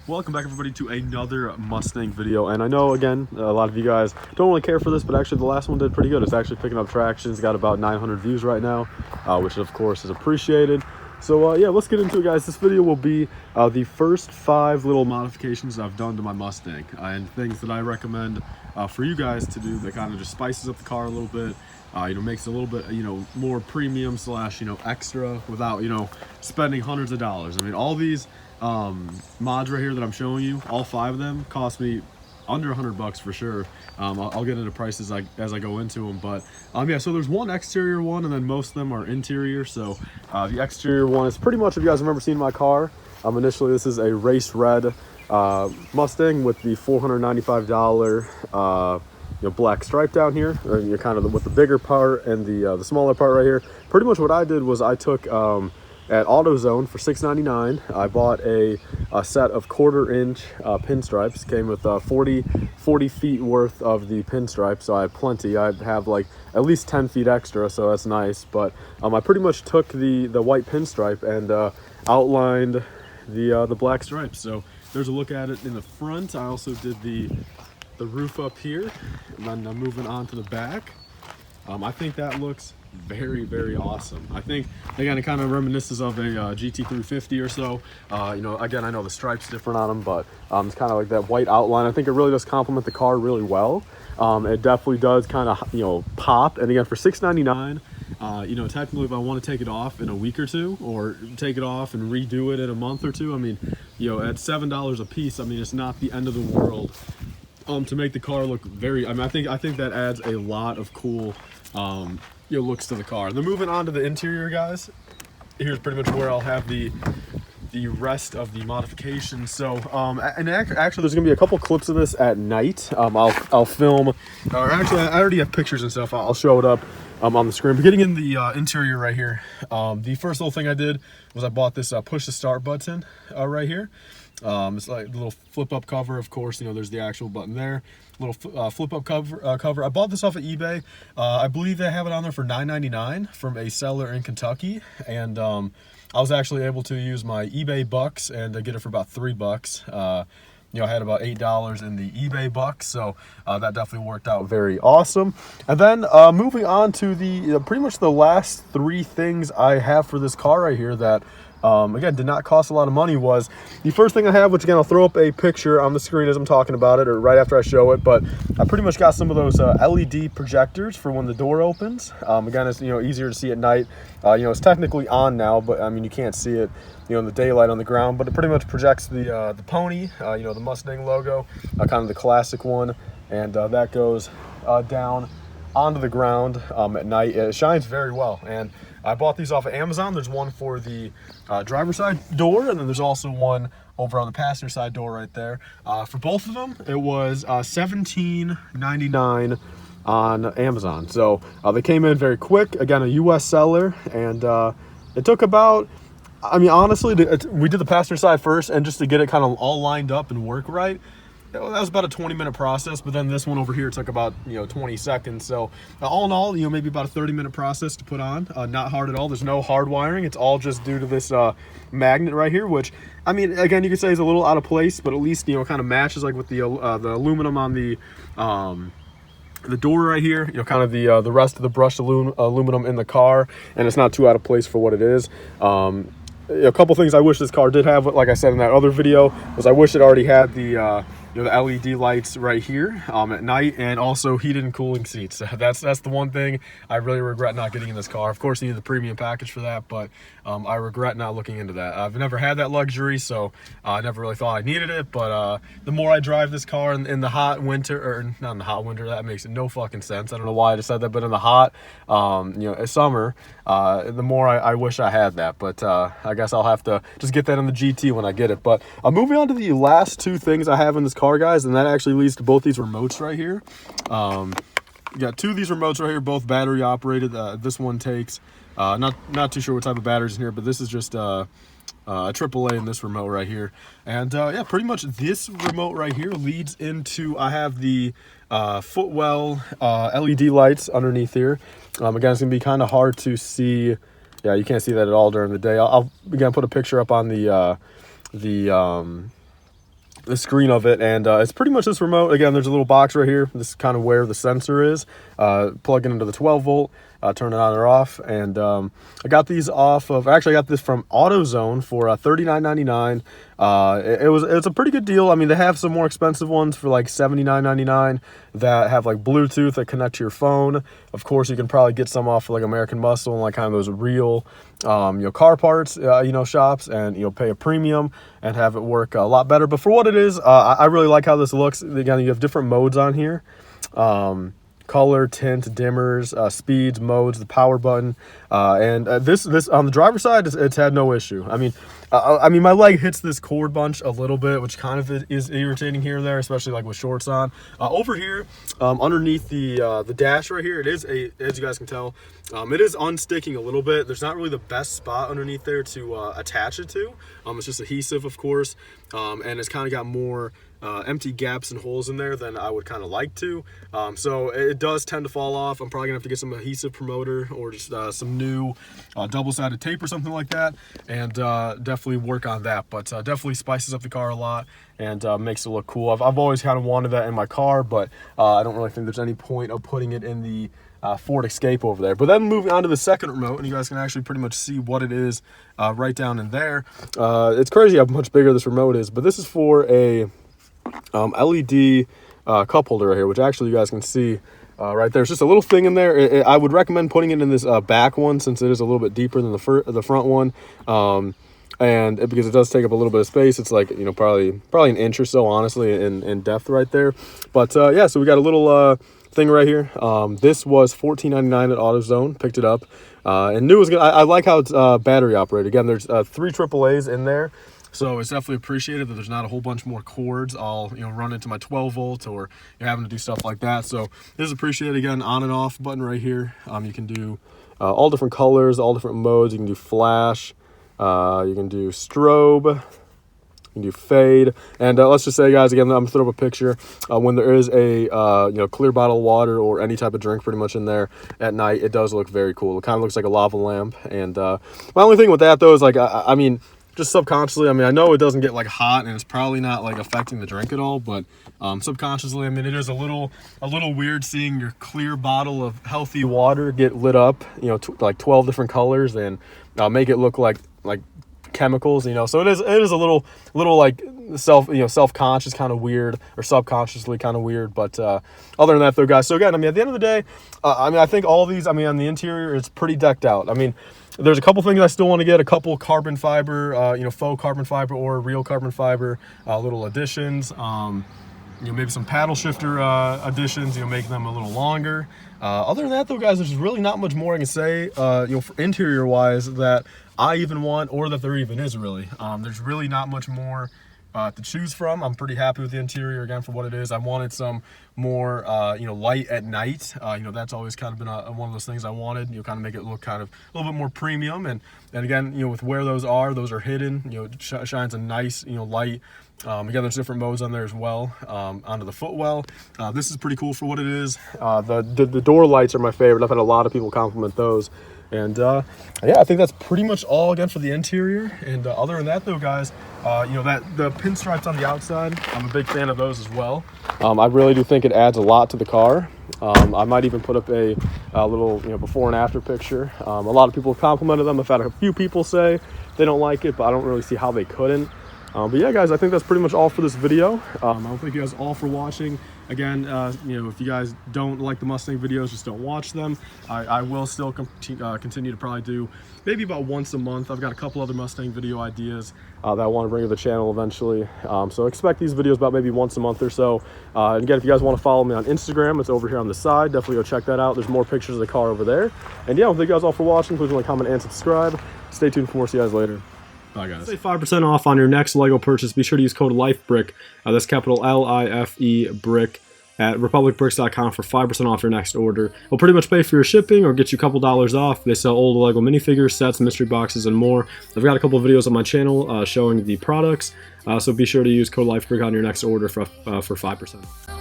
Welcome back everybody to another Mustang video, and I know again a lot of you guys don't really care for this, but actually the last one did pretty good. It's actually picking up traction. It's got about 900 views right now, which of course is appreciated. So yeah, let's get into it, guys. This video will be the first 5 little modifications I've done to my Mustang, and things that I recommend for you guys to do that kind of just spices up the car a little bit. Makes it a little bit, more premium slash, extra without, spending hundreds of dollars. I mean, all these mods right here that I'm showing you, all 5 of them cost me under $100 for sure. I'll get into prices as I go into them, but yeah, so there's one exterior one and then most of them are interior. So the exterior one is pretty much, if you guys remember seeing my car, initially this is a race red Mustang with the $495 black stripe down here, or you're kind of with the bigger part and the smaller part right here. Pretty much what I did was I took at AutoZone for $6.99. I bought a set of 1/4-inch pinstripes. Came with 40 feet worth of the pinstripes, so I have plenty. I have like at least 10 feet extra, so that's nice. But I pretty much took the white pinstripe and outlined the black stripes. So there's a look at it in the front. I also did the roof up here, and then moving on to the back. I think that looks very, very awesome. I think again it kind of reminisces of a GT350 or so. Again, I know the stripes different on them, but it's kind of like that white outline. I think it really does complement the car really well. It definitely does kind of pop. And again, for $6.99, technically if I want to take it off in a week or two, or take it off and redo it in a month or two, I mean, at $7 a piece, I mean, it's not the end of the world to make the car look very, I think that adds a lot of cool looks to the car. And then moving on to the interior, guys, here's pretty much where I'll have the rest of the modifications. So and actually there's gonna be a couple clips of this at night. I'll film, or actually I already have pictures and stuff. I'll show it up on the screen. But getting in the interior right here, the first little thing I did was I bought this push to start button right here. It's like a little flip up cover. Of course, there's the actual button there. Little flip up cover. I bought this off of eBay. I believe they have it on there for $9.99 from a seller in Kentucky, and I was actually able to use my eBay bucks and get it for about $3. I had about $8 in the eBay bucks, so that definitely worked out very awesome. And then moving on to the pretty much the last 3 things I have for this car right here that again did not cost a lot of money. Was the first thing I have, which again I'll throw up a picture on the screen as I'm talking about it, or right after I show it, but I pretty much got some of those LED projectors for when the door opens. Again, it's easier to see at night. It's technically on now, but I mean you can't see it in the daylight on the ground, but it pretty much projects the pony, the Mustang logo, kind of the classic one, and that goes down onto the ground at night. It shines very well, and I bought these off of Amazon. There's one for the driver's side door, and then there's also one over on the passenger side door right there. For both of them, it was $17.99 on Amazon. So they came in very quick. Again, a US seller, and it took about, I mean, honestly, we did the passenger side first, and just to get it kind of all lined up and work right, that was about a 20-minute process. But then this one over here took about 20 seconds. So all in all, maybe about a 30-minute process to put on. Not hard at all. There's no hard wiring. It's all just due to this magnet right here, which, I mean, again, you could say is a little out of place, but at least kind of matches like with the aluminum on the door right here, kind of the rest of the brushed aluminum in the car, and it's not too out of place for what it is. A couple things I wish this car did have, like I said in that other video, was I wish it already had the LED lights right here at night, and also heated and cooling seats. That's the one thing I really regret not getting in this car. Of course, you need the premium package for that, but I regret not looking into that. I've never had that luxury, so I never really thought I needed it. But the more I drive this car in the hot winter, or not in the hot winter, that makes no fucking sense. I don't know why I just said that, but in the hot, summer, the more I wish I had that. But I guess I'll have to just get that in the GT when I get it. But moving on to the last 2 things I have in this car, guys, and that actually leads to both these remotes right here. You got 2 of these remotes right here, both battery operated. This one takes not too sure what type of batteries in here, but this is just a AAA in this remote right here. And yeah, pretty much this remote right here leads into, I have the footwell LED lights underneath here. Again, it's gonna be kind of hard to see. Yeah, you can't see that at all during the day. I'll again put a picture up on the the screen of it, and it's pretty much this remote. Again, there's a little box right here. This is kind of where the sensor is. Plug it into the 12 volt, turn it on or off, and I got these off of, actually I got this from AutoZone for $39.99. It's a pretty good deal. I mean, they have some more expensive ones for like $79.99 that have like Bluetooth that connect to your phone. Of course, you can probably get some off of like American Muscle and like kind of those real car parts shops, and pay a premium and have it work a lot better. But for what it is, I really like how this looks. Again, you have different modes on here. Color, tint, dimmers, speeds, modes, the power button, and this on the driver's side, it's had no issue. I mean, my leg hits this cord bunch a little bit, which kind of is irritating here and there, especially like with shorts on. Over here, underneath the dash right here, it is as you guys can tell, it is unsticking a little bit. There's not really the best spot underneath there to attach it to. It's just adhesive, of course, and it's kind of got more empty gaps and holes in there than I would kind of like to. So it does tend to fall off. I'm probably gonna have to get some adhesive promoter or just some new double-sided tape or something like that, and definitely work on that. But definitely spices up the car a lot and makes it look cool. I've always kind of wanted that in my car, but I don't really think there's any point of putting it in the Ford Escape over there. But then moving on to the second remote, and you guys can actually pretty much see what it is right down in there. It's crazy how much bigger this remote is, but this is for a LED cup holder right here, which actually you guys can see right there. It's just a little thing in there. I would recommend putting it in this back one, since it is a little bit deeper than the front one, and because it does take up a little bit of space. It's like probably an inch or so, honestly, in depth right there. But yeah, so we got a little thing right here. This was $14.99 at AutoZone. Picked it up and knew it was good. I like how it's battery operated. Again, there's 3 AAAs in there. So it's definitely appreciated that there's not a whole bunch more cords all run into my 12 volt, or you're having to do stuff like that. So this is appreciated. Again, on and off button right here. You can do all different colors, all different modes. You can do flash, you can do strobe, you can do fade, and let's just say, guys, again, I'm gonna throw up a picture when there is a clear bottle of water or any type of drink pretty much in there at night. It does look very cool. It kind of looks like a lava lamp. And my only thing with that though is like I mean, just subconsciously, I mean, I know it doesn't get like hot, and it's probably not like affecting the drink at all, but subconsciously, I mean, it is a little weird seeing your clear bottle of healthy water get lit up, like 12 different colors, and make it look like chemicals, so it is a little like self-conscious kind of weird, or subconsciously kind of weird. But other than that though, guys, so again, I mean, at the end of the day, I mean, I think all these, I mean, on the interior, it's pretty decked out. I mean, there's a couple things I still want to get, a couple carbon fiber, faux carbon fiber or real carbon fiber little additions, maybe some paddle shifter additions, make them a little longer. Other than that though, guys, there's really not much more I can say, for interior wise, that I even want, or that there even is really. There's really not much more to choose from. I'm pretty happy with the interior, again, for what it is. I wanted some more light at night. That's always kind of been one of those things I wanted, kind of make it look kind of a little bit more premium. And again, with where those are hidden, it shines a nice light. Again, there's different modes on there as well, onto the footwell. This is pretty cool for what it is. The door lights are my favorite. I've had a lot of people compliment those. And yeah, I think that's pretty much all, again, for the interior. And other than that though, guys, that the pinstripes on the outside, I'm a big fan of those as well. I really do think it adds a lot to the car. I might even put up a little before and after picture. A lot of people have complimented them. I've had a few people say they don't like it, but I don't really see how they couldn't. But yeah, guys, I think that's pretty much all for this video. I want to thank you guys all for watching. Again, if you guys don't like the Mustang videos, just don't watch them. I will still continue to probably do maybe about once a month. I've got a couple other Mustang video ideas that I want to bring to the channel eventually. So expect these videos about maybe once a month or so. And again, if you guys want to follow me on Instagram, it's over here on the side. Definitely go check that out. There's more pictures of the car over there. And yeah, thank you guys all for watching. Please like, comment, and subscribe. Stay tuned for more. See you guys later. Bye, guys. Save 5% off on your next LEGO purchase. Be sure to use code LIFEBRICK. That's capital L-I-F-E BRICK at republicbricks.com for 5% off your next order. We'll pretty much pay for your shipping or get you a couple dollars off. They sell old LEGO minifigures, sets, mystery boxes, and more. I've got a couple of videos on my channel showing the products. So be sure to use code LIFEBRICK on your next order for 5%.